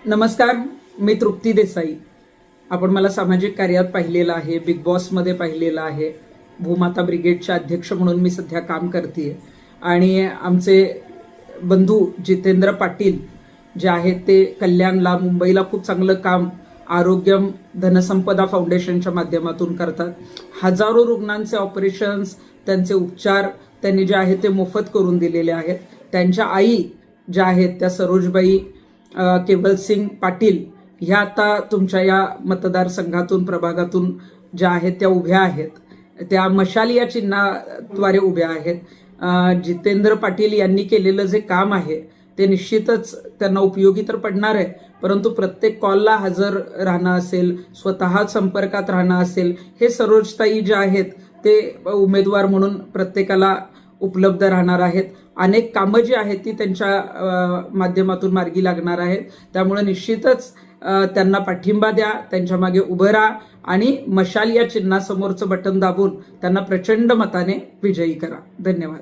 नमस्कार, मी तृप्ती देसाई. आपण मला सामाजिक कार्यात पाहिलेलं आहे, बिग बॉसमध्ये पाहिलेलं आहे. भूमाता ब्रिगेडचे अध्यक्ष म्हणून मी सध्या काम करते आणि आमचे बंधू जितेंद्र पाटील जे आहेत ते कल्याणला, मुंबईला खूप चांगलं काम आरोग्यम धनसंपदा फाउंडेशनच्या माध्यमातून करतात. हजारो रुग्णांचे ऑपरेशन्स, त्यांचे उपचार त्यांनी जे आहेत ते मोफत करून दिलेले आहेत. त्यांच्या आई ज्या आहेत त्या सरोजबाई केवलसिंग पाटील ह्या आता तुमच्या या मतदारसंघातून, प्रभागातून ज्या आहेत त्या उभ्या आहेत, त्या मशाल या चिन्हाद्वारे उभ्या आहेत. जितेंद्र पाटील यांनी केलेलं जे काम आहे ते निश्चितच त्यांना उपयोगी तर पडणार आहे, परंतु प्रत्येक कॉलला हजर राहणं असेल, स्वतः संपर्कात राहणं असेल, हे सरोजताई जे आहेत ते उमेदवार म्हणून प्रत्येकाला उपलब्ध राहणार आहेत. अनेक कामं जी आहेत ती त्यांच्या माध्यमातून मार्गी लागणार आहेत. त्यामुळे निश्चितच त्यांना पाठिंबा द्या, त्यांच्या मागे उभं राहा आणि मशाल या चिन्हासमोरचं बटन दाबून त्यांना प्रचंड मताने विजयी करा. धन्यवाद.